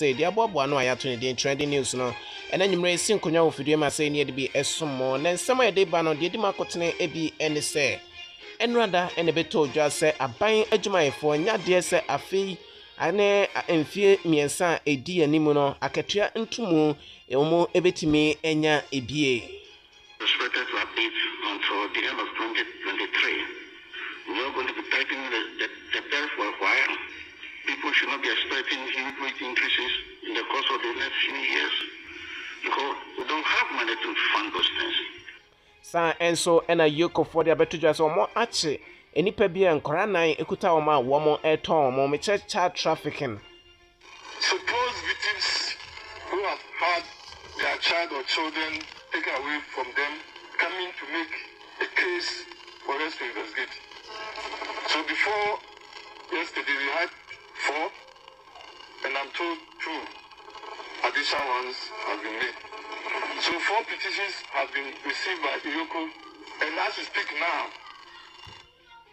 say the above one I to the trending news no and then you may sing konya of video say near to be a sumo then some of the ban on the demarcotine ebi and say and rather and a bit told just say a buying a jumai for nya dear say a fee ane emfie miensa edi animu no akatua ntumu emo ebetimi enya ebie expected to update until the end of 2023. We are going to be tightening the belt for a while. People should not be expecting huge rate increases in the course of the next few years because we don't have money to fund those things. Sa enso ena yoko for the abetu just omo ache enipa bia nkora nan ekuta omo a womo eton omo me child trafficking. Suppose victims who have had their child or children taken away from them coming to make a case for us to investigate. So before yesterday we had 4 and I'm told 2 additional ones have been made. So 4 petitions have been received by Iyoko and as we speak now.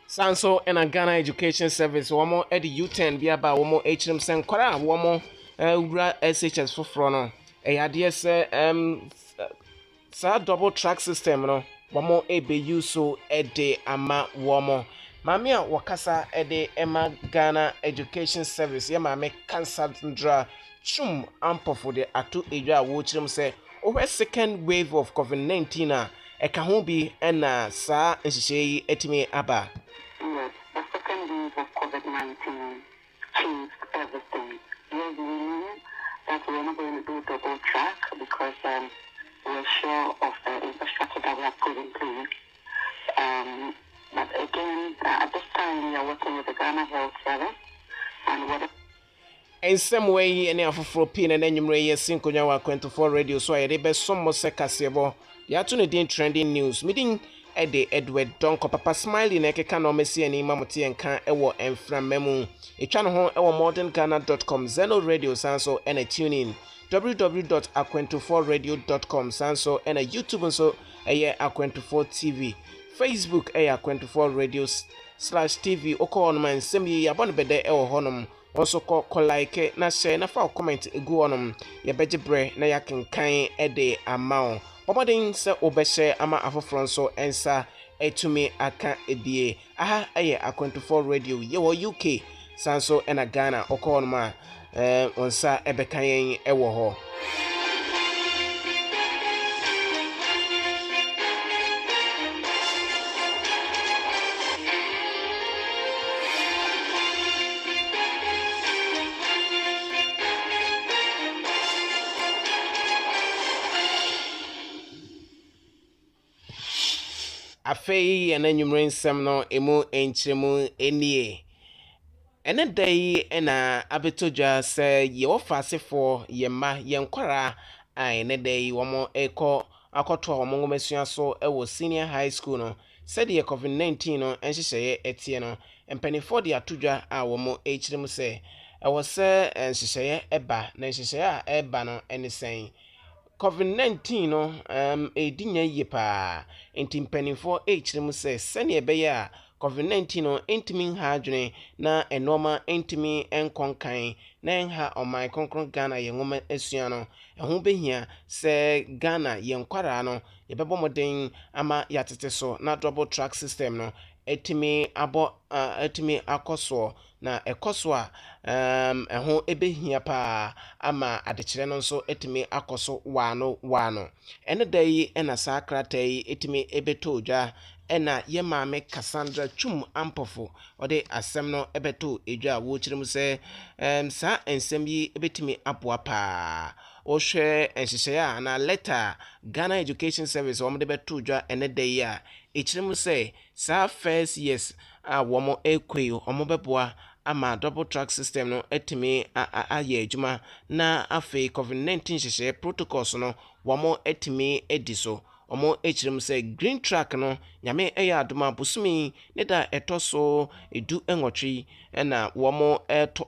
Sanso and Ghana Education Service womo at the U10 bia ba womo HM sen kwara womo ura SHS for frono e sa double track system no womo ebe yuso ede ama womo mami a wakasa ede ema Ghana Education Service ya mame cancer ndra chum ampofo de ato edwa wo chirim se over second wave of COVID-19 a eka ho bi na sa nhihye etimi aba. Yes, the second wave of COVID-19 changed everything. Yes, we knew that we were not going to do double track because we're sure of the infrastructure that we have put in place. But again, at this time, we are working with the Ghana Health Service and what. In some way, any of for pin and enumerate Sinkonya 24 radio, so I rebe some more secasiebo. Yatuni trending news meeting. Ede Edward Donko Papa Smiley na keka no mesi ani mamoti enka ewo enfra memu etwa no ho ewo modernghana.com Zeno Radio sanso ena tune in www.aqu24radio.com sanso ena YouTube nso eye aqu24 TV Facebook eye aqu24 radio/tv oko on man semi ya bon bede ewo honom also ko like na share na fa comment egu onom ye beje bre na yakenkan ede amount Omadin se obeshe ama afofron so ensa etumi aka ebie aha aye aqu24 radio yewo UK sanso ena Ghana okonma onsa ebekayen ewo ho Afei ena nyumre nsem no emu enchiremu enie ene dai ena abetodwa se ye ofasefo ye ma ye nkwara ene dai womo akoto womo ngomesua so ewo senior high school no said ye COVID-19 no enhyehyeye etie no empanifo de atodwa a womo echiremu se ewo se enhyehyeye eba na enhyehyeye a eba no enisen COVID-19 no edinya yepa entimpanifo echiremu se sene ebeya COVID-19 no intimi ha adwene na enoma intimi enkonkan na enha oman konkron Ghana ye ngoma esua no eho behia se Ghana ye nkwara no yebebo moden ama yatete so na double track system no etimi akoso na ekoso a eho ebehia pa ama adekire no nso etimi akoso wano ene dai ena sakratai etimi ebetodwa ena ye maame Cassandra Chum Ampofo ode asem no ebeto edwa wo chirim se sa ensem yi ebetimi aboa pa ohwe enhyehyeye na letter Ghana Education Service wo de beto dwa ene dai a echirim se sa first years a womo ekweyo omo beboa ama double track system no etimi aye adwuma na afei COVID-19 hyehye protocols no womo etimi ediso omo echirim se green track no nyame eya adoma busumi ne da etoso edu enwotwe na womo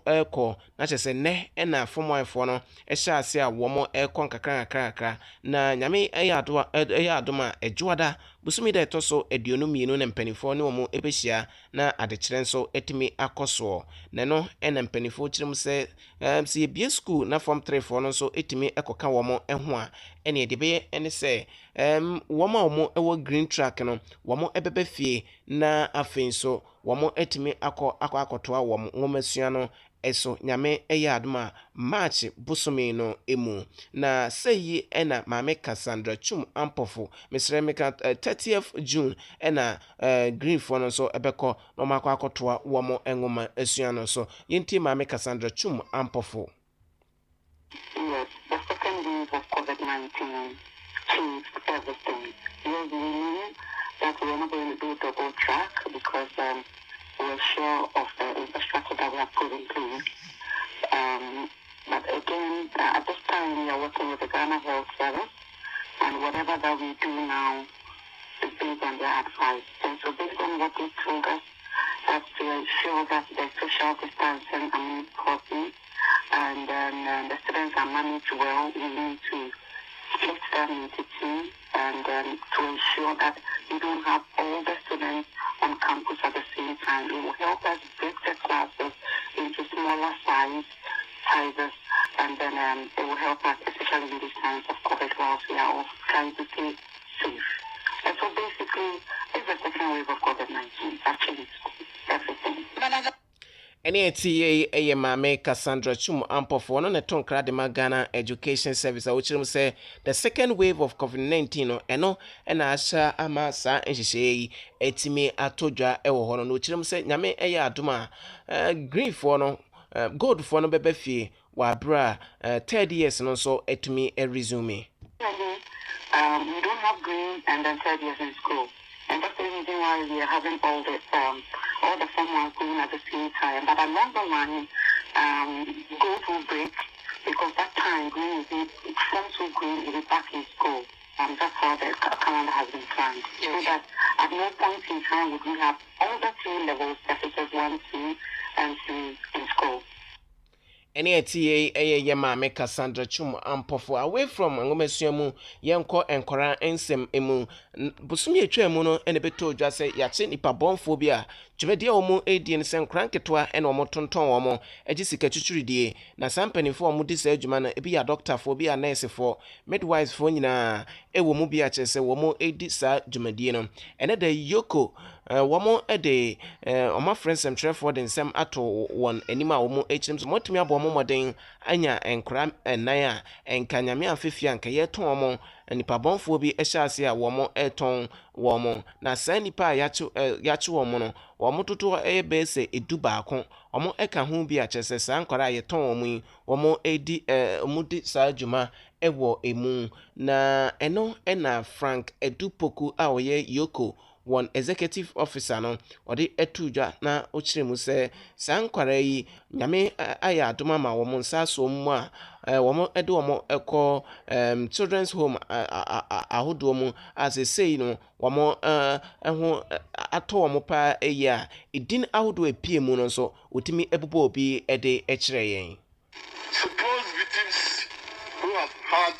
eko na chese ne na fomoifo no ehya ase a womo eko nkakra na nyame eya adoma ejuada busumi da etoso eduonu mienu na mpanifo ne womo ebehia na adekire nso etimi akoso ne no na mpanifo kirem se se bie school na form 3 fo no nso etimi ekoka womo eho a ene edebe ene se womo ewo green track no womo ebebe fie na afei nso womo etimi akotoa womo ngomasua no eso nyame eya adoma march busumi no emu na seyi ena mame Cassandra Chum Ampofo mesre meka 30th June ena green for no so ebeko no makwa akotoa womo ngoma asua no so yenti mame Cassandra Chum Ampofo. Yes, the second wave of COVID-19 changed everything. Yes, we knew that we were not going to do double track because we're sure of the infrastructure that we have put in place. But again, at this time, we are working with the Ghana Health Service, and whatever that we do now is based on their advice. And so based on what they told us, that's to ensure that the social distancing is important, and then the students are managed well. We need to split them into two, and to ensure that we don't have all the students on campus at the same time. It will help us break the classes into smaller sizes, and then it will help us, especially in these times of COVID, whilst we are all trying to stay safe. And so basically, it's the second wave of COVID-19. Actually, everything. Ene etiye mame Cassandra Chum Ampofo no ne tonkra de Ghana Education Service a wochirim say the second wave of COVID-19 no eno na asha ama sa nhihye etimi atodwa ewo ho no wochirim say nyame eya adoma green for no gold for no bebe fie wa bra 3rd years no so etimi resume. We don't have green and then 3rd years in school. And that's the reason why we are having all the form going at the same time. But along the line, gold will break because that time green will be, form 2 green will be back in school. That's how the calendar has been planned. So that at no point in time would we have all the 3 levels, deficits 1, 2, and 3 in school. Ene etiye mame Cassandra Chum Ampofo away from ngomesua mu yenko enkora ensem emu busumi etwa mu no ene beto dwa se yache nipa bonfo bi a dwumede omo edi ne senkran ketwa ene omo tonton omo agi sika chuchuridie na sampanifo omo di sa adwuma na ebi ya doctor fo bi ya nurse fo midwives fo nyina ewo mu bi a chese omo edi sa dwumadie no ene de yoko womo ede omo friends em trefo de nsem ato won anima omo echirim so motumi abo omo moden anya enkra enan a enkanyame afefia nka yeton omo nipa bonfo bi ehya ase a womo eton womo na sa nipa a yache womo no womo toto ebese edu baako omo eka ho bi a chese sa nkwara yeton omo womo edi omudi sa adwuma ewo emu na eno ena Frank Edupoku a oye Yoko one executive officer no odi etudwa na ochiremu se sankwara yi nyame aya adoma ma wo nsa so mu a wo ede wo eko children's home ahodo mu as say no wo ho ato wo pa eya edin ahodo epie mu no so otimi ebubo obi ede ekire yen. Suppose victims who have had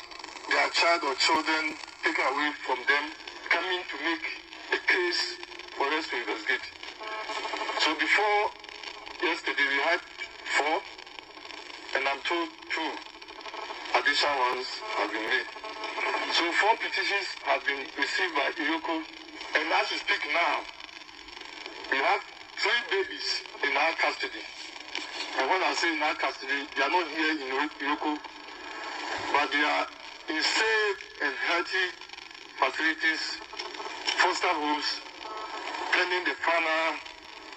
their child or children taken away from them coming to make a case for us to investigate. So before yesterday we had 4, and I'm told 2 additional ones have been made. So 4 petitions have been received by Iyoko, and as we speak now, we have 3 babies in our custody. And when I say in our custody, they are not here in Iyoko, but they are in safe and healthy facilities, foster homes, pending the final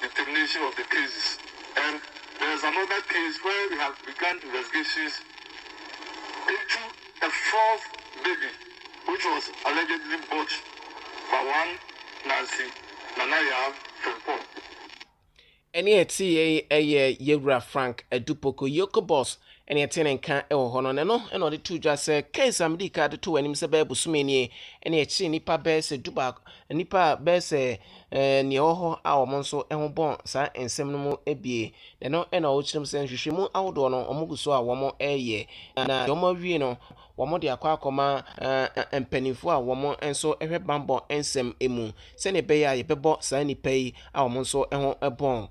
determination of the cases. And there's another case where we have begun investigations into a 4th baby, which was allegedly bought by one Nancy Nanaya Fempon. Ene etiye Yewra Frank Edupoku Yoko boss ɛne ɛte ne nka ɛwɔ hɔ no ne no ɛna ɔde to dwa sɛ case am di ka de to anim sɛ bɛyɛ bosome nie ɛne ɛkye nipa bɛyɛ sɛ duba nipa bɛyɛ sɛ nea ɛwɔ hɔ a wɔn nso ɛho bɔn saa nsɛm no mu ebie ne no ɛna ɔkyerɛm sɛ nhwehwɛmu ahodoɔ no wɔn gu so a wɔn ɛreyɛ na deɛ wɔn awie no wɔn de akɔ akɔma mpanimfoɔ a wɔn nso ɛhwɛ bambɔ nsɛm emu sɛnea ɛbɛyɛ a yɛbɛbɔ saa nipa yi a wɔn nso ɛho ɛbɔn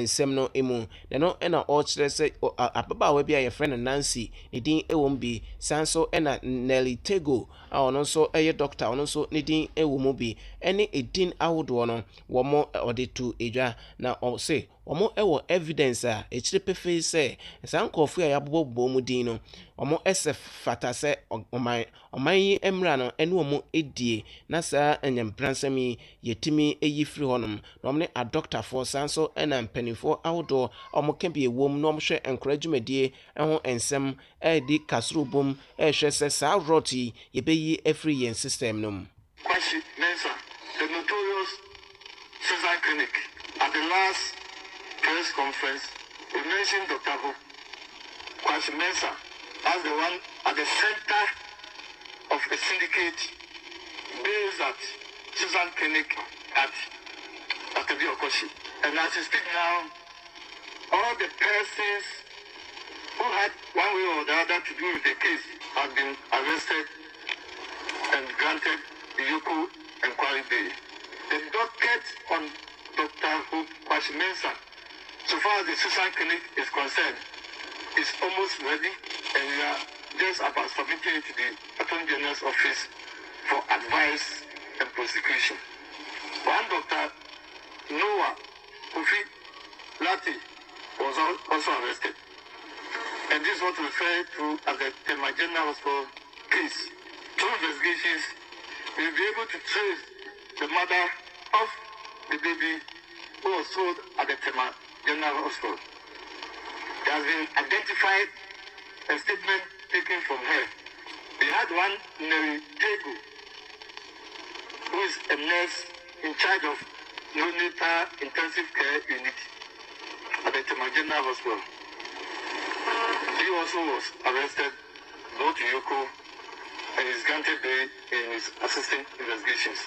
nsɛm no emu ne no ɛna ɔkyerɛ sɛ ababaawa bi a yɛfrɛ no Nancy ne din ɛwɔ mu bi saa nso ɛna Nelly Tego a ɔno nso ɛyɛ doctor ɔno nso ne din ɛwɔ mu bi ɛne edin ahodoɔ no wɔn ɔde to edwa na ɔse wɔn ɛwɔ evidence a ekyire pefee sɛ saa nkɔɔfoɔ a yɛabobɔ mu din no wɔn ɛsɛ fata sɛ ɔman yi mmra no ɛne wɔn edie na saa nyampransɛm yi yɛtumi eyi firi hɔnom na wɔn ne adɔktafoɔ saa nso ɛna mpanimfoɔ ahodoɔ a wɔn ka bi ɛwɔ mu na wɔn hwɛ nkora dwumadie ɛho nsɛm ɛredi kasoro bom ɛrehwɛ sɛ saa rot yi yɛbɛyi afiri yɛn system no mu. Kwasi Mensah, the notorious Cesar Clinic, at the last press conference, we mentioned Dr. Who, Kwasi Mensah, as the one at the center of a syndicate based at Cesar Clinic at Akabi Okoshi. And as we speak now, all the persons who had one way or the other to do with the case have been arrested and granted the Yoko Inquiry Day. The docket on Dr. Kwasi Mensah, so far as the Susan Clinic is concerned, is almost ready, and we are just about submitting it to the Attorney General's office for advice and prosecution. One Dr. Noah Kofi Lati was also arrested, and this is what we refer to as the Tema General Hospital case. Through investigations, we will be able to trace the mother of the baby who was sold at the Tema General Hospital. There has been identified a statement taken from her. They had one Nelly Tego, who is a nurse in charge of neonatal intensive care unit at the Tema General Hospital. He also was arrested, brought to Yoko, and is granted bail in his assistant investigations.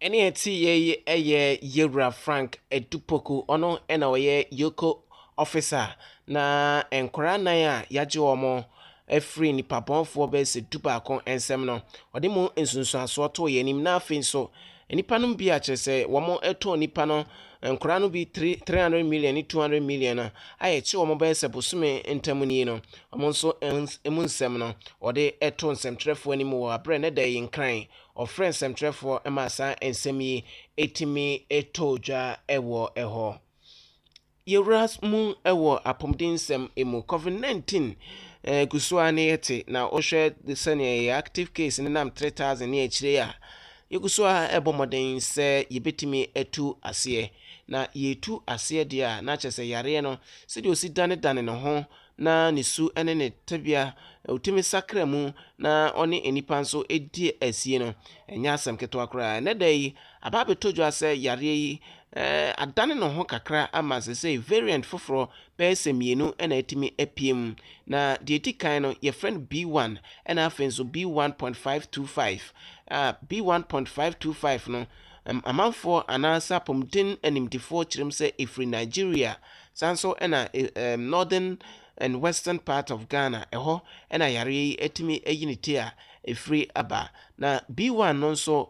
Any yeye Yewra Frank Edupoku ono ena oye Yoko officer na enkora nan a yaje omo efri ni paponfo be se dubaakon ensem no ode mu ensunsuaso to ye nim na afin so nipa no bi a kyerese womo eto nipa no nkora no bi 300 million ni 200 million a ayeche womo be se bosume entamuni no omo nso emu nsem no ode eto nsemtrefo ani mu wo abre ne da yin kran of friends nsemtrefo emasa ensem yi etimi etodwa ewo eho Yewras mu ewo apomdin nsem emu COVID-19 gusua ne yete na ohwe the senior active case ne nam 3000 ne akire a yegusua ebomoden se yebetimi etu ase na yetu ase dia na kyese yare no se de osi dane no ho na nesu ene ne tabia utimi sakra mu na oni enipa nso edi asie no enya asem keto akra ne dai ababeto ase yare yi adane no ho kakra ama se variant foforo pese mienu ena etimi epiem na de etikan no ye friend B1 ena afenso B1.525 B1.525 no amanfo anasa pomden animdifo kyerem se ifri Nigeria sanso ena northern and western part of Ghana eho ena yare etimi eyinite a efri aba na B1 no nso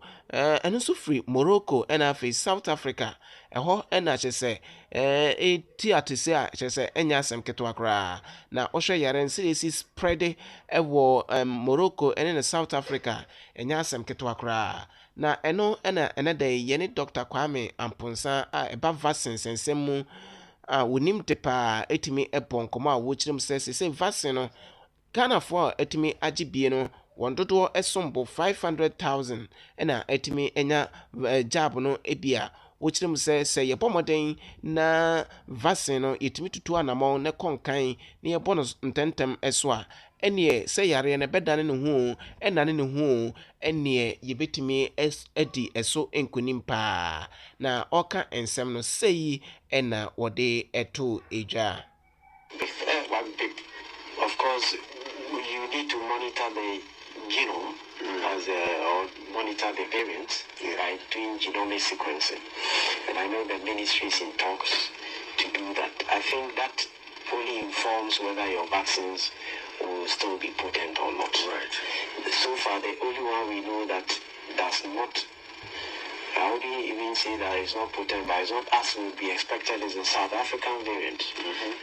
eno so free Morocco ena afi South Africa eho ena kyese eti atese a kyese enya asem keto akra na ohwe yare nsi spread ewo Morocco ene na South Africa enya asem keto akra na eno ena da yene Dr. Kwame Amponsa a eba vaccine sensem mu a wonim tepa etimi ebon komo a wo kyerem se vaccine no Ghana for etimi agibie no wondodo esombo 500,000 ena etimi enya job no ebia wo kyerem se yebomoden na vaccine no etimi tutu anamon ne konkan ne yebono ntentem eso a ene se yare ne bedane ne hu enane ne hu ene yebetimi edi eso enkonim pa na oka ensem no sei ena wode eto eja Of course, you need to monitor the genome or monitor the variants by doing genomic sequencing. And I know the ministry is in talks to do that. I think that only informs whether your vaccines will still be potent or not. Right. So far, the only one we know that does not, I wouldn't even say that it's not potent, but it's not as would be expected, is the South African variant.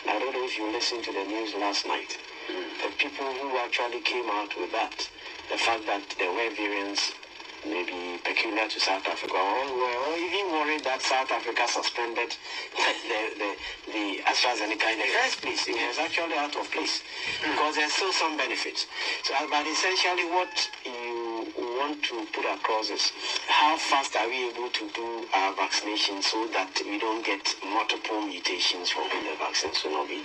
I don't know if you listened to the news last night. The people who actually came out with that, the fact that there were variants maybe peculiar to South Africa, or even worried that South Africa suspended the AstraZeneca in the first place. It was actually out of place because there's still some benefits. So, but essentially what you want to put across is how fast are we able to do our vaccination so that we don't get multiple mutations from the vaccines will not be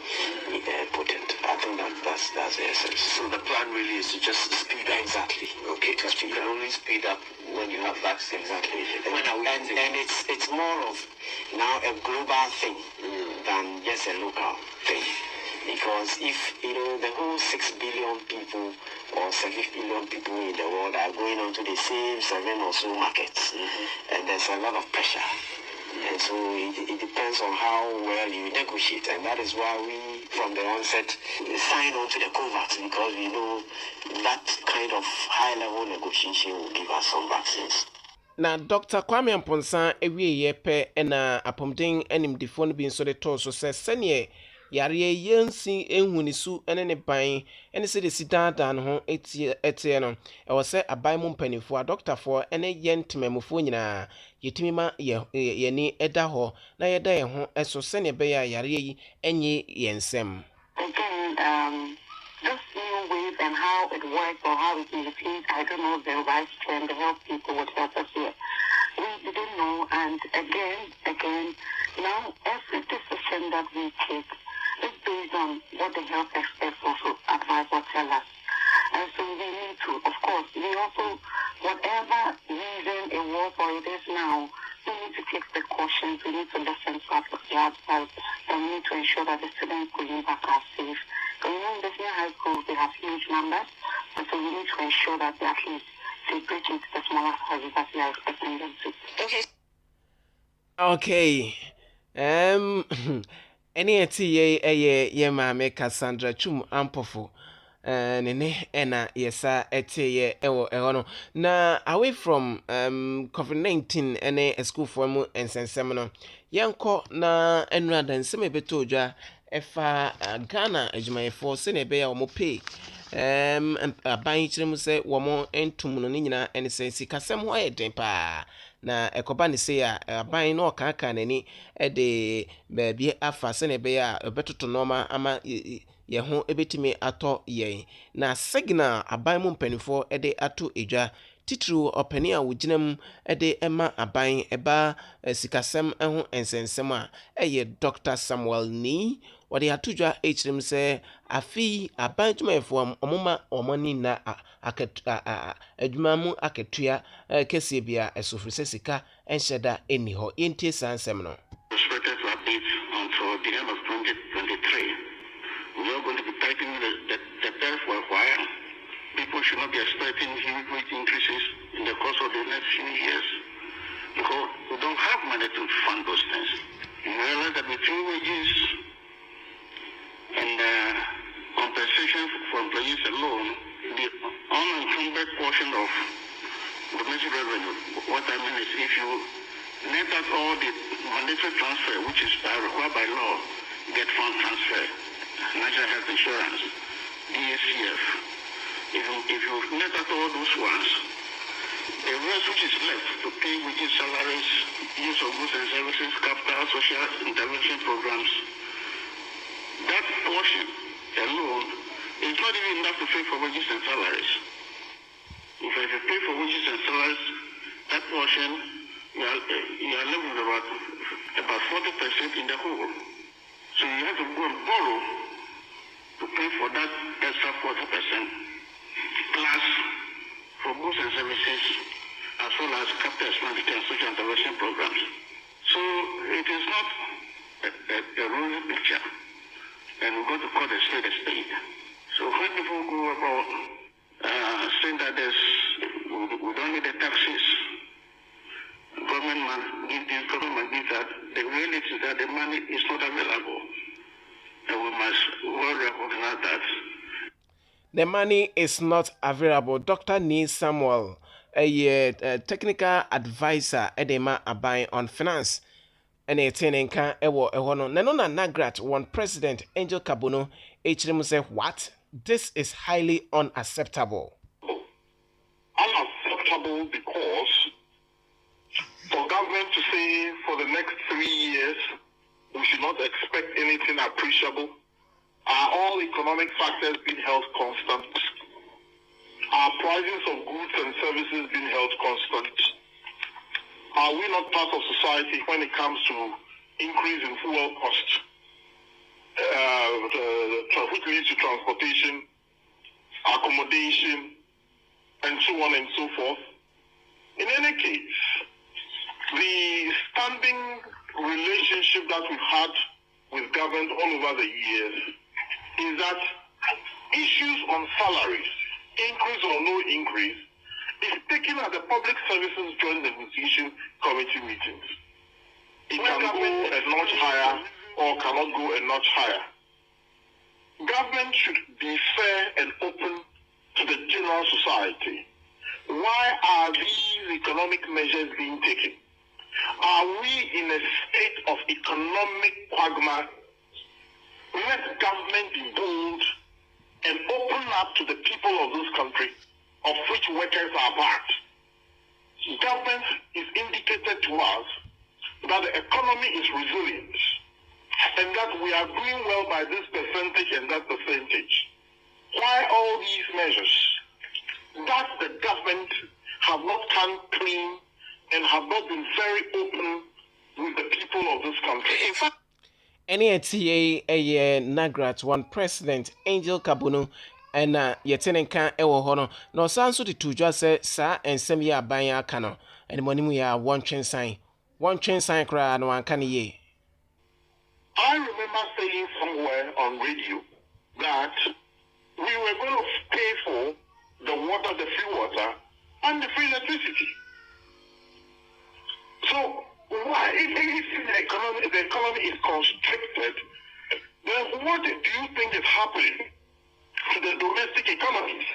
potent. I think that's the essence. So the plan really is to just speed up. Exactly. Okay, to speed up. You can only speed up when you have vaccines. Exactly. And it's more of now a global thing than just a local thing. Because if, the whole 6 billion people or 7 billion people in the world are going on to the same 7 or so markets, and there's a lot of pressure. And so it depends on how well you negotiate. And that is why we, from the onset, sign on to the COVAX, because we know that kind of high-level negotiation will give us some vaccines. Na Dr. Kwame Amponsa ewie yepe ena apomden animdifo no bi nso de to so se sene yare yensi ehunisu ene ne ban ene se de sidada no ho etie no e wo se aban mu mpanifo a doctorfo ene yentemamufo nyina yetimi ma ye ni eda ho na yeda ye ho eso sene be ya yare yi enye yensem. Again, this new wave and how it works or how it is repeated, I don't know the right term, the health people would help us here. We didn't know, and again, now every decision that we take is based on what the health experts also advise or tell us. And so we need to, of course, we also, whatever reason it was or it is now, we need to take precautions, we need to listen to the advice, and we need to ensure that the students going back are safe. So, in the senior high schools, they have huge numbers, and so we need to ensure that they at least they bridge into the smaller sizes that we are expecting them to. Okay. Any ati ye maame Cassandra Chum Ampofo. Nene ena yesa eteye ewo no na away from COVID-19 ene school form ensensem no yenko na enra dansem ebeto odwa efa Ghana adwumayefo se na ebe ya omo pay aban kyerem se womo entum no nyina ene se sikasem ho ayeden pa na ekoba ne se ya aban no okaka nani de baabi afa se na ebe ya obetoto noma ama ye ho ebetimi ato ye na signal aban mu mpanifo de ato edwa titru opani a woginam de ema aban eba sikasem ho ensensem a eye Dr. Samuel Ni wode atodwa echirim se afi aban dwumayefo omoma omani na adwuma mu aketua kese bia esofrese sika enhyeda eni ho yentie sansem no. Expected to update until the end of 2023. We are going to be tightening the belt for a while. People should not be expecting huge wage increases in the course of the next few years because we don't have money to fund those things. You realize that between wages and compensation for employees alone, the unencumbered portion of domestic revenue, what I mean is if you net out all the mandatory transfer, which is required by law, get fund transfer, National Health Insurance, DACF. If you net out all those ones, the rest which is left to pay wages, salaries, use of goods and services, capital, social intervention programs, that portion alone is not even enough to pay for wages and salaries. If you pay for wages and salaries, that portion, you are left with about 40% in the whole. So you have to go and borrow to pay for that extra 40%, plus for goods and services, as well as capital expenditure and social intervention programs. So it is not a rosy picture. and we've got to call the state a state. So when people go about saying that we don't need the taxes, government must give this, government must give that, the reality is that the money is not available. And we must well recognize that. The money is not available. Dr. Nee Samuel, a technical advisor, Edema Abai on finance. And a tenenka ewo ehono. Nanona Nagrat, one president, Angel Kabuno, HM say, what? This is highly unacceptable. Unacceptable because for government to say for the next 3 years, we should not expect anything appreciable. Are all economic factors being held constant? Are prices of goods and services being held constant? Are we not part of society when it comes to increase in fuel costs, which leads to transportation, accommodation, and so on and so forth? In any case, the standing relationship that we've had with government all over the years is that issues on salaries, increase or no increase, is taken at the Public Services Joint Negotiation Committee meetings. It can go a notch higher or cannot go a notch higher. Government should be fair and open to the general society. Why are these economic measures being taken? Are we in a state of economic quagmire? Let government be bold and open up to the people of this country, of which workers are part. Government is indicated to us that the economy is resilient and that we are doing well by this percentage and that percentage. Why all these measures? That the government have not come clean and have not been very open with the people of this country. In fact, NATA a Nagrat one president Angel Kabuno and yetenenka ewo hono no sanso de tujwa se sa ensem ya ban aka no and monimu ya one twensan kra no anka ne ye. I remember saying somewhere on radio that we were going to pay for the water, the free water, and the free electricity. So why, if the economy is constricted, then what do you think is happening to the domestic economies?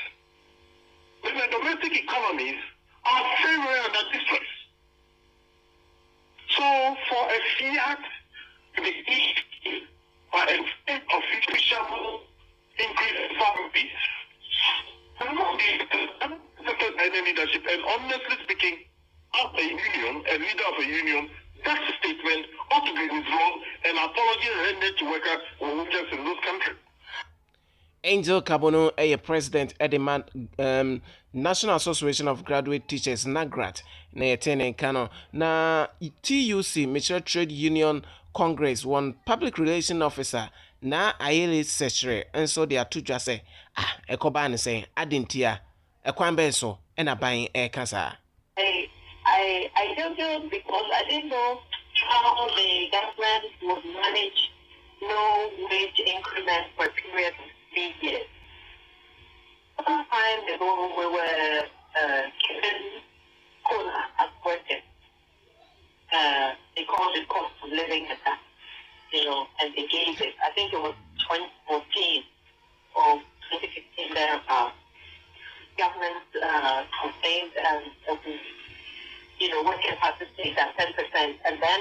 Then the domestic economies are very, very under distress. So for a fiat to be issued by a state official increase in salaries, any leadership, and honestly speaking, as a union, a leader of a union, that statement ought to be withdrawn and apology rendered to workers in this country. Angel Kabono, a president at the National Association of Graduate Teachers, NAGRAT, na yetene kano na TUC, Mature Trade Union Congress, one public relation officer, na ayele secretary, and so they are two just say, ekoba ne say, adintia, ekwambe so, and a buying a kasa. I don't know because I didn't know how the government would manage no wage increment for a period of 3 years. Some time ago, we were given COLA as workers. They called it cost of living attack, and they gave it. I think it was 2014 or 2015 thereabouts. Government complained and workers had to take that 10%, and then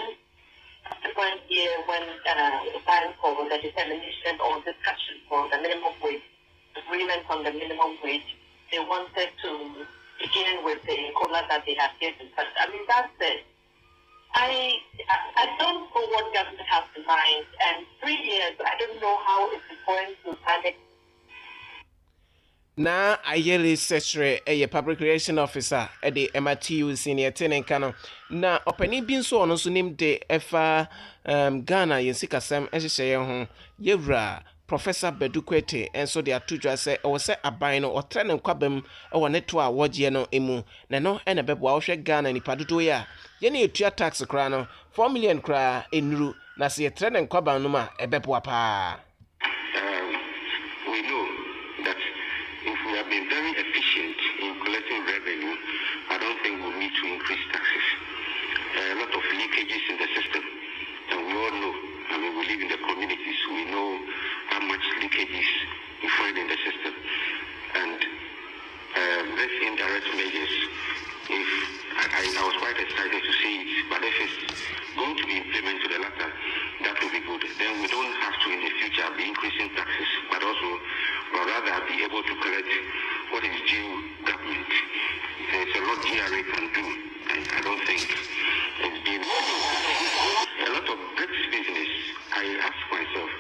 subsequent year when the time for the determination or discussion for the minimum wage, agreement on the minimum wage, they wanted to begin with the COLA that they had given. But I mean, that's it. I don't know what government has in mind, and 3 years, I don't know how it's going to manage. Na ayeli secretary a public relation officer at the MTU senior tenant kano na opani bin so ono so nim de efa Ghana yensikasem ehye ho yewra Professor Bedukwete enso de atudwa se e wo se aban no otre ne kwabam e wo ne to a wogye no emu na no ene bebo a wo hwe Ghana nipa dodo ya ye ne etua tax kra no 4 million kra enuru na se yetre ne kwabam no ma e bebo pa. have been very efficient in collecting revenue. I don't think we need to increase taxes. A lot of leakages in the system, and we all know. I mean, we live in the communities. We know how much leakages we find in the system, and this indirect measures. If I was quite excited to see it, but if it's going to be implemented to the latter, that will be good. Then we don't have to in the future be increasing taxes, but also rather be able to collect what is due government. There's a lot GRA can do, and I don't think it's been a lot of bricks business. I ask myself,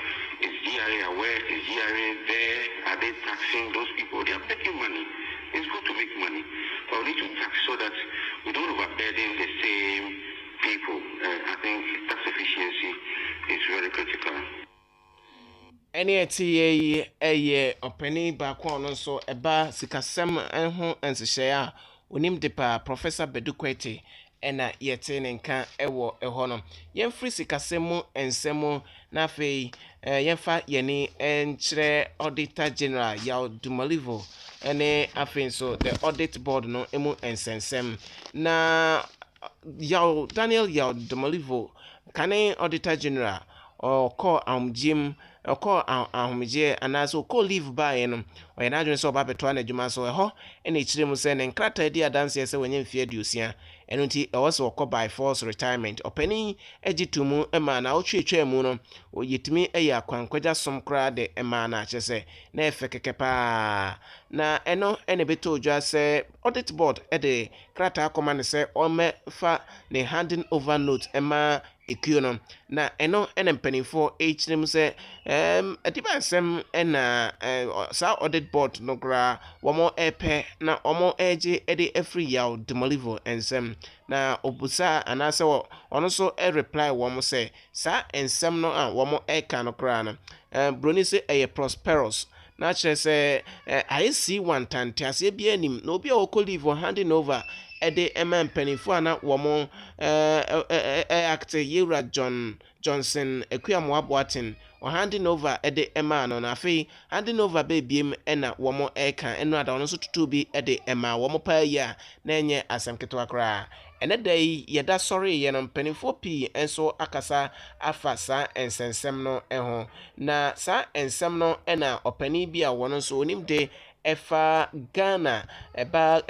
is GRA aware? Is GRA there? Are they taxing those people? They are making money. It's good to make money, but we need to tax so that we don't overburden the same people. I think tax efficiency is very critical. Any TA openi baako ono so eba sikasem ho ensehye onim depa Professor Bedukwete ena yete ne nka ewo eho no yemfri sikasem mu ensem na afei yemfa yeni enkyere Auditor General Yaw Dumalivo ene afei so the audit board no emu ensensem na Yaw Daniel Yaw Dumalivo kane Auditor General or call Jim or call ahomje anaso call leave by no or na adwene so ba beto na adwuma so ho ene chire mu se ne nkrata di adanse se wenye mfie adusia eno nti e was call by force retirement opani agitumu ema na otwetwa mu no oyitimi eya akwankwaja som kra de ema na achese na efe kekepa na eno ene beto odwa se audit board e de krata akoma ne se o me fa ne handing over note ema ekuno na eno ene mpanifo echinem se adibansem ena sa audit board no gra womo epe na omo eje ede every Yaw Dumalivo ensem na obusa anase ono so reply womo se sa ensem no a womo eka no kra na broni se prosperous na chere se I see one tantiase bia nim na obi a okolivo handing over ede mpanifo ana womo actor Yura Johnson Ekuamo Aboatin or handing over ede Emma no na afei handing over babiem ena womo eka eno ada ono so tutubi ede Emma womo pa ya na enye asem ketwa kra ene dai yeda sorry ye no mpanifo pi enso akasa afasa ensensem no eho na sa ensem no ena opani bi a wono so onim de efa Ghana eba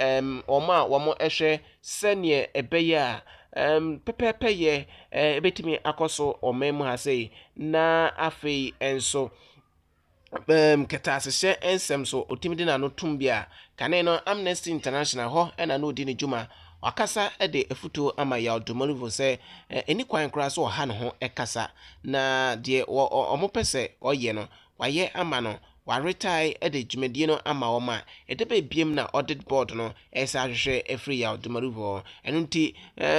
oma womo ehwe senie ebeya pepepe ye ebetimi akoso omemu ha sei na afei enso ketasehye ensem so otimidi na no tumbia kane no Amnesty International ho ena no di ne juma wakasa ede efuto ama Yaw Dumalivo se eni kwan kra so ha no ho ekasa na de omopese oye no waye ama no wa retire ede dwumadie no ama woma edebe biem na audit board no esa hwehwe every Yaw Dumalivo eno nti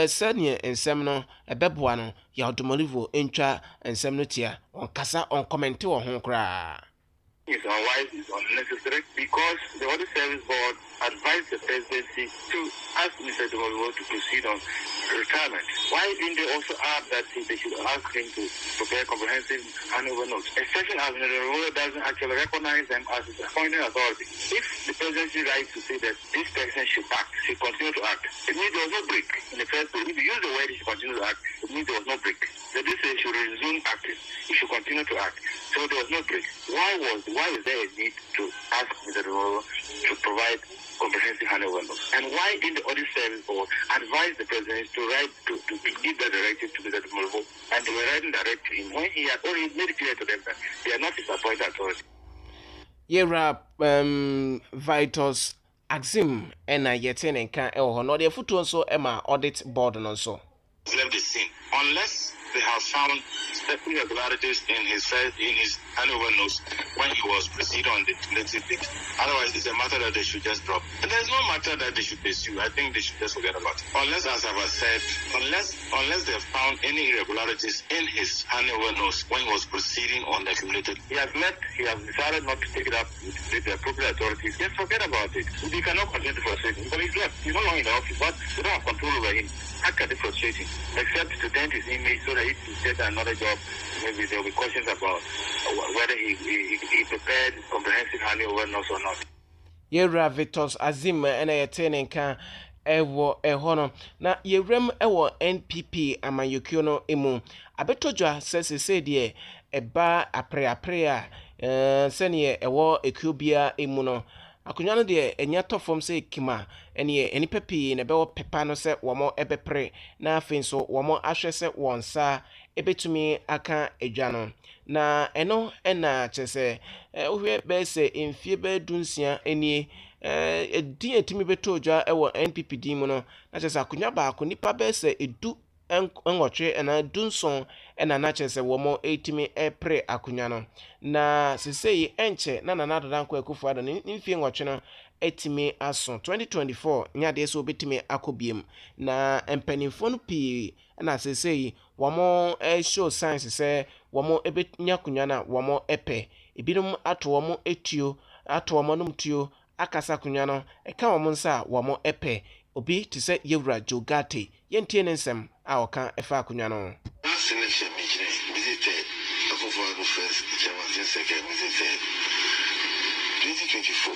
sane ensem no ebeboa no Yaw Dumalivo entwa ensem no tia on kasa on comment wo ho kra. Is unwise, is unnecessary because the Audit Service Board advised the presidency to ask Mr. Dumalivo to proceed on retirement. Why didn't they also add that they should ask him to prepare comprehensive handover notes, especially as Mr. Dumalivo doesn't actually recognize them as his appointing authority? If the presidency writes to say that this person should act, should continue to act, it means there was no break in the first place. If you use the word he should continue to act, it means there was no break. So this says he should resume acting. He should continue to act. So there was no break. Why is there a need to ask Mr. Dumalivo to provide comprehensive handover notes? And why didn't the Audit Service Board advise the president to write to give that directive to Mr. Dumalivo? And they were writing direct to him when he had already made it clear to them that they are not his appointed authority. Yera Vitus Axim ena yete ne nka eho no de futu nso ema audit board no nso Left the scene unless they have found certain irregularities in his handover notes when he was proceeding on the legislative date. Otherwise, it's a matter that they should just drop. And there's no matter that they should pursue. I think they should just forget about it. Unless, as I was said, unless they have found any irregularities in his handover notes when he was proceeding on the accumulated. He has decided not to take it up with the appropriate authorities. Just forget about it. They cannot continue to frustrate him. But he's left. He's no longer in the office. But they don't have control over him. How can they frustrate him? Except to dent his image so that if he gets another job, maybe there will be questions about whether he prepared comprehensive handover notes or not. Yewra Vitos Azim ena yetene nka ewo ehono na yewrem ewo NPP amayokio no emu abetojwa sese de eba apre a sene ewo ekubia emu no akonya no de enya tofom se kima ene enipa pii ne bewo pepa no se womo ebepre na afenso womo ahwe se wonsa ebetumi aka edwa no na eno ena chese ohwe be se emfie be dunsia enie edin etimi beto dwa ewo NPP din mu no na chese akonya ba ko nipa be se edu enwotwe ena dunson ena na chese womo etimi epre akonya no na sesei enche na nana dodanko akufo ado ne mfie nwotwe no etimi aso 2024 nyade so betimi akobiem na empanimfo no pii na sesei womo show science se womo ebenya kunya na womo epe ebinom ato womo etuo ato womo num tuo akasa kunya no eka womo nsa womo epe obi te se Yewura Jogate yentie ne nsem a oka efa kunya no Last election, visited the first chairman, second, visited 2024.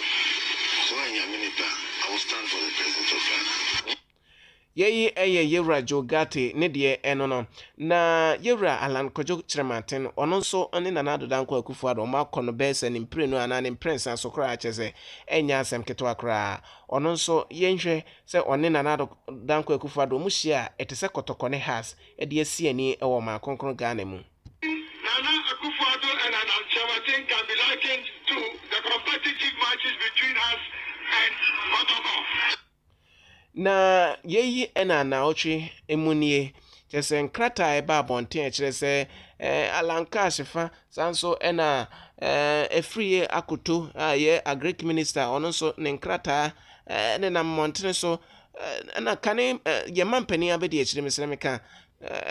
So I will stand for the president of Ghana. Yeyi Yewura Jogate ne de eno no na Yewura Alan Kojo Chirematen ono nso ne nana dodanko akufo ado ma kono bese ne mpre no ana ne prince so kra achese enya asem keto akra ono nso yenhwe se one nana dodanko akufo ado mu hia etese kotokone has e de asi ani e wo ma konkron Ghana mu Nana Akufo-Addo and Alan Chirematen can be likened to the competitive matches between us and Kotoko. Na yeyi ena na ochwe emunie chese nkrata eba abonten kire se alanka ahyefa sanso ena efriye akoto ye agric minister ono so ne nkrata ne na montene so na kane ye mampani abedi akire mesere meka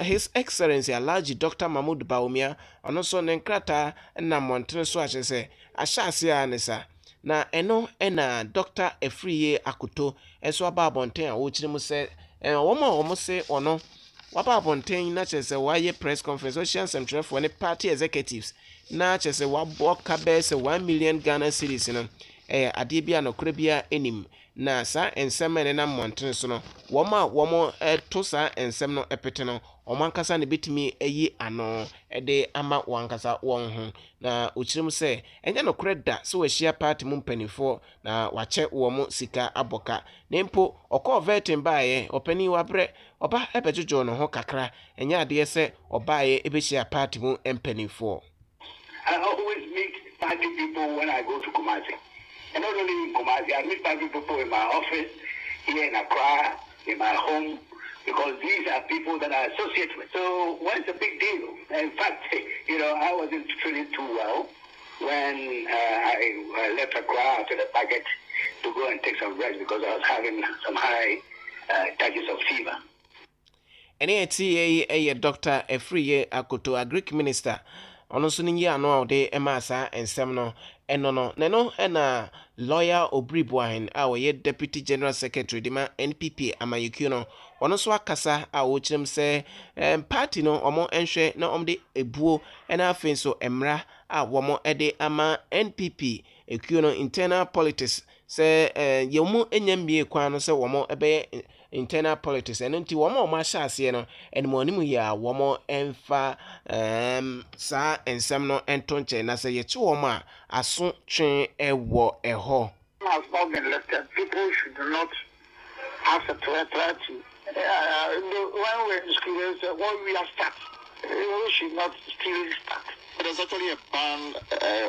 His Excellency Alhaji Dr. Mahmoud Bawumia ono so ne nkrata na montene so ahyese ahyase anesa na eno ena Dr. Efriye Akoto eso aba abonten a wo kire mu se womo se ono waba abonten na chese waye press conference ocean semtrefo ne party executives na chese wabo ka be se 1 million Ghana cedis no ade bia no kora bia enim na sa ensem ne na monten so no womo to sa ensem no epete no omankasa ne betimi eyi ano de ama wankasa won ho na ochirim se enya no kora da so wahia party mu mpanifo na wache womo sika aboka nempo okọ vetin baaye opani wabre oba ebejojo no ho kakra enya ade se obaaye ebehia party mu mpanifo. I always meet party people when I go to Kumasi. And not only in Kumasi, I meet party people in my office, here in Accra, in my home, because these are people that I associate with. So what's a big deal? In fact, I wasn't feeling too well when I left Accra after the packet to go and take some rest because I was having some high touches of fever. Ene eti Dr. Efriye Akoto, a Greek minister. Ono so ni ano de emasa ensem no eno no neno ena lawyer Obribuahin a wo deputy general secretary de ma NPP amayuku no ono so akasa a wo kirem se party no omo enhwe na omde ebuo ena afin so emra a womo ede ama NPP ekuo no internal politics se yemu enyambie kwa no se womo ebe internal politics and nti womo ma hyase no enmo animu ya womo emfa sa ensem no entonche na se yechi womo a aso twen ewo eho Has not been elected. People should not have a threat to when we're in school, when we are stuck, we should not still start. There's actually a ban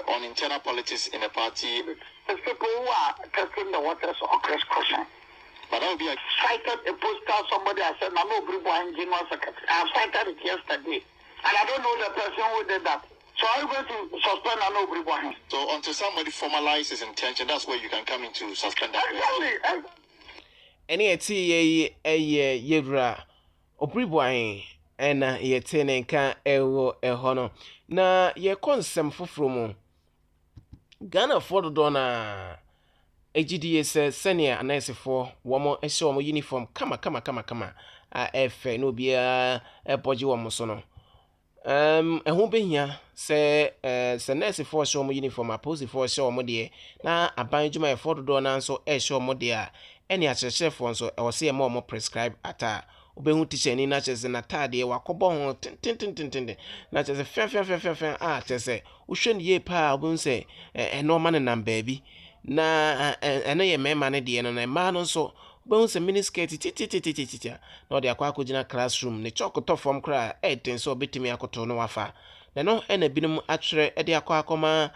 on internal politics in the party. There's people who are testing the waters of cross-crossing. But that would be Cited a poster, somebody has said, I'm not general secretary. I've cited it yesterday. And I don't know the person who did that. So I'm going to suspend Anobribuahin. So until somebody formalizes his intention, that's where you can come into suspend that. Exactly. Ene eti Yewura Obribuahin ena yetene nka ewo eho no na ye konsem foforo mu Ghana fododo na AGDA se senior anesefo womo ehye womo uniform kama a efe no bia eboji womo so no ɛho behia sɛ nurse for show mo uniform aposi for show mo de na aban dwuma e for dodo na nso e show mo de a ɛne akyerɛkyerɛfoɔ nso ɛwɔ sɛ ɛma ɔmo prescribe ata obehu teacher ni na kyerɛ sɛ n'ataadeɛ wakɔbɔ ho tententententen na kyerɛ sɛ fɛfɛfɛfɛfɛ a kyerɛ sɛ wohwɛ ne yie paa obehu sɛ ɛnɔɔma ne nam baabi na ɛno yɛ mmarima no deɛ no na mmaa no nso obehu sɛ miniskirt titititititita na ɔde akɔ akɔgyina classroom ne chalk tɔ fam koraa ɛɛten sɛ ɔbɛtumi akoto no wafa na no ɛna binom atwerɛ ɛde akɔ akɔma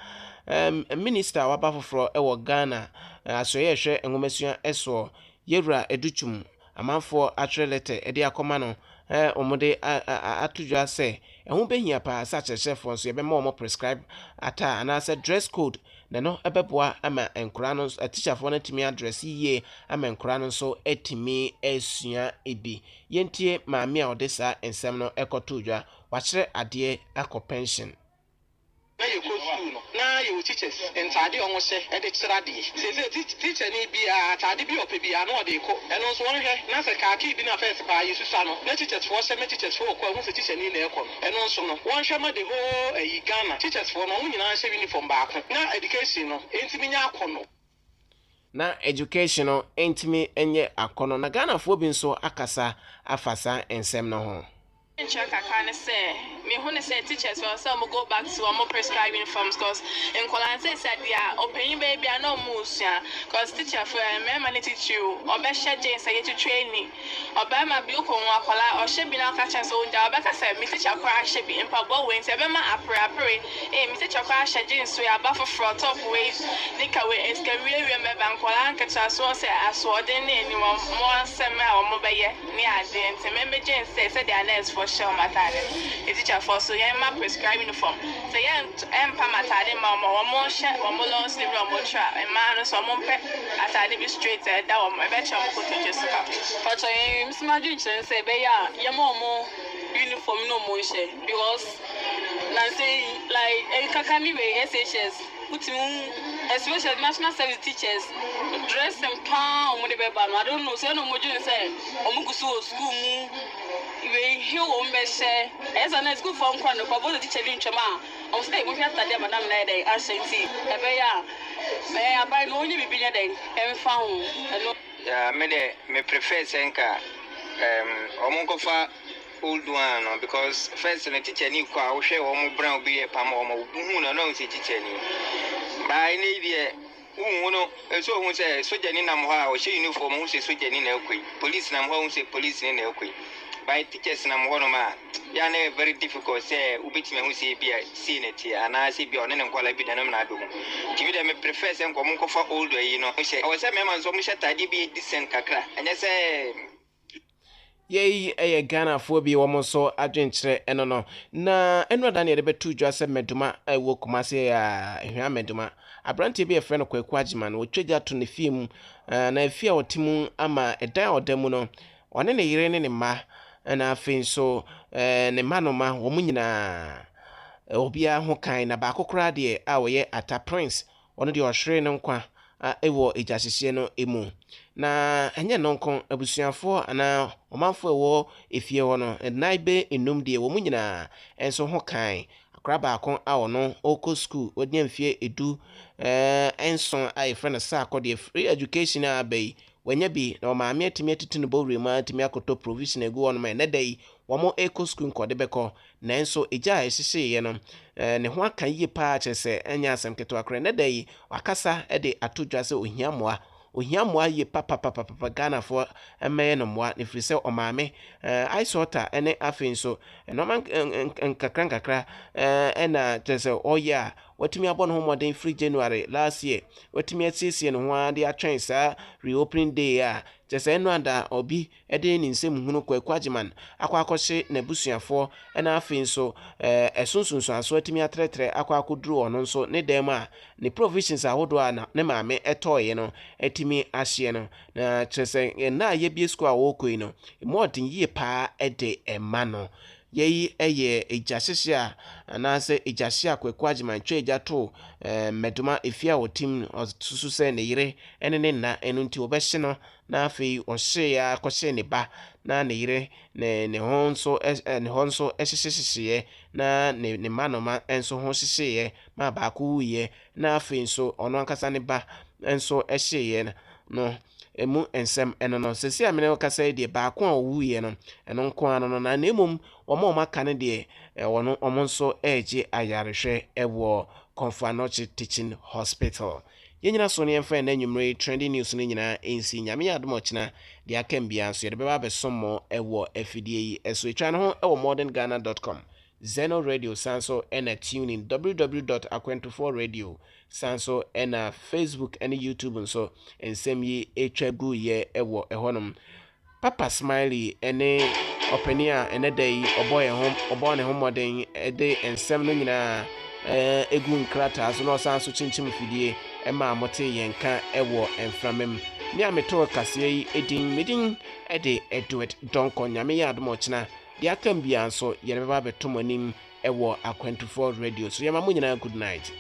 minister waba foforɔ ɛwɔ Ghana asɔyɛ hwɛ enwomasua ɛsoɔ yɛwura edutum amanfoɔ atwerɛ letter ɛde akɔma no ɔmode atodwa sɛ ɛho behia paa sɛ akyerɛkyerɛfoɔ nso yɛbɛma ɔmo prescribe ata anaasɛ dress code na no ɛbɛboa ama nkora no teacherfoɔ no atumi address yie ama nkora no nso atumi asua ebi yɛntie maame a ɔde saa nsɛm no ɛkɔto dwa wakyerɛ adeɛ akɔ pension na yɛ kɔ school no na yɛ teachers ntaade ɔmo hyɛ ɛde kyerɛ adeɛ sɛ teacher ni bi a ataade bi ɔpɛ bi a na ɔde kɔ ɛno nso wɔn hwɛ na sɛ kaaki bi na first paa yɛ susa no na teachers foɔ hyɛ na teachers foɔ kɔ ɛho sɛ teacher ni na ɛkɔ no ɛno nso no wɔn hwɛ ma de hoo ɛyi Ghana teachers foɔ no wɔn nyinaa hyɛ uniform baako na education no ntumi nya akɔ no na education no ntumi nyɛ akɔnɔ na Ghanafoɔ bi nso akasa afa saa nsɛm no ho Check I say, me who say teachers for some go back to more prescribed uniforms because in Colante said, yeah, open baby, I know moose, yeah, because teacher for a man teach you, or best shed James say to training, or by my buko or should be now catching so down. Becca said, me teacher crash should be in Pablo wings, a bema apre, me teacher crash a jeans, we are buffer for top waves, nick away, and can really remember and Colanca to us once I saw then anyone more summer or mobile near the end. Remember, James said they are less for show matade e teacher for so yen ma prescribe uniform so yen empa matade ma mo hye mo long sleeve mo tra e ma no so mo pe atade bi straight da wo e be cha mo ko teacher suka but yen smaju chen say be ya ye mo uniform no mo hye because na say like e kakani we SHS putimu especially national service teachers dress them pan omo de be ba no I don't know say no mo jun say omo gusu school mu we hear on be say as an school for nkwa no kwa bo teacher bi ntwema o say mo hwe atade madam na dey ashanti e be ya me abai no onye bibi nya dey emfa ho no ya me prefer senka omo kofa old one no because first the teacher ni kwa wo hwe wo mo brown bi e pam wo mo hu no say teacher ni by ni dey no so hu say soja ni nam ho a o hye uniform hu say soja ni na ekoi police nam ho hu say police ni na ekoi by teachers nam ho no ma ya na very difficult say ubetime hu say bia senate ana say bia one nkwala bi danam na adom timi de me prefer say nko mo kofa old yi no hye o say me man so mo hye tade bi decent kakra anya say yei eye Ghanafoɔ bi wɔn nso adwenkyerɛ ɛno no na ɛno da ne yɛde bɛto dwa sɛ meduma ɛwɔ Kumase a ehwia meduma abrante bi efrɛ no Kwaku Agyeman wɔtwa gya to ne fie mu na afie a wɔte mu ama ɛdan a ɔda mu no ɔne ne yere ne ne mma na afei nso ne mma no ma wɔn nyinaa obia ho kan na baako koraa deɛ a wɔyɛ Ata Prince ɔno deɛ ɔhwere ne nkwa ɛwɔ egyahyehyɛ no emu na enye nonko abusuafoɔ ana ɔmanfoɔ ɛwɔ efie hɔ no nan be enum deɛ wɔn nyinaa enso ho kan akora baako a ɔno ɔkɔ school wɔde mfie edu enso a yɛfrɛ no sa akɔ deɛ free education a bɛyi wɔnya bi na ɔmaame atumi atete no bɔwure mu atumi akɔtɔ provision egu hɔ no ma ɛnɛ da yi wɔn ɛkɔ school nkɔde bɛkɔ nanso egya a ɛhyehyɛ yɛ no ne ho aka yie paa kyerɛ sɛ ɛnyɛ asɛm ketewa koraa ɛnɛ da yi wakasa ɛde ato dwa sɛ ohia mmoa yie papapapapa Ghanafoɔ ɛmɛyɛ no mmoa ne firi sɛ ɔmaame aisɔta ɛne afei nso ɛnɔma nkakra ɛna kyerɛ sɛ ɔyɛ a watumi abɔ no ho mmɔden free January last year watumi asiesie no ho a de atwɛn saa reopening day a kyerɛ sɛ ɛno ada obi ɛde ne nsɛm hunu Kwaku Agyeman akɔhye n'abusuafoɔ ɛna afei nso ɛsonsunsuanso atumi atrɛtrɛ akɔduru ɔno nso ne dɛm a ne provisions ahodoɔ a ne maame ɛtɔɔyɛ no atumi ahyeɛ no na kyerɛ sɛ na yɛbie school a wɔkɔ yi no mmɔden yie paa ɛde ɛma no yei eye ejahyehyɛ anaasɛ ejahye akwaku agyeman twa egya to meduma efia otim osusu sɛ ne yere ene ne na enu nti obɛhye no na afei ɔhye ya kɔhye ne ba na ne yere ne ho nso ɛhyehyehyehyɛ na ne manoma enso ho hyehyɛ ma baako wuye na afei nso ɔno ankasa ne ba enso ɛhyɛ no emu ensem eno no sesi amene kasa de baako a wuye no eno nko ano no na nemom omo aka ne de wono omo nso eje ayarehwe ewo Konfanochi Teaching Hospital. Yenyina so ne yemfa na nwumre trending news no nyina ensi nyame yadom china de aka mbia nso ye de beba besomo ewo afidie yi eso etwa no ho ewo modernghana.com Zeno Radio Sanso ena tuning www.aquento4radio Sanso ena Facebook ena YouTube nso ensem yi etwa gu ye ewo ehonom Papa Smiley ene openia ene day oboy ne ho modern ede ensem no nyina egu nkrata so no sanso chinchim fidie ema amote yenka ewo enframem ni ameto kase yi edin medin ede Edward Donko nyame yadom china de akambia nso yɛrebɛba bɛtom anim ɛwɔ Aquento4 Radio so yɛma mo nyinaa good night.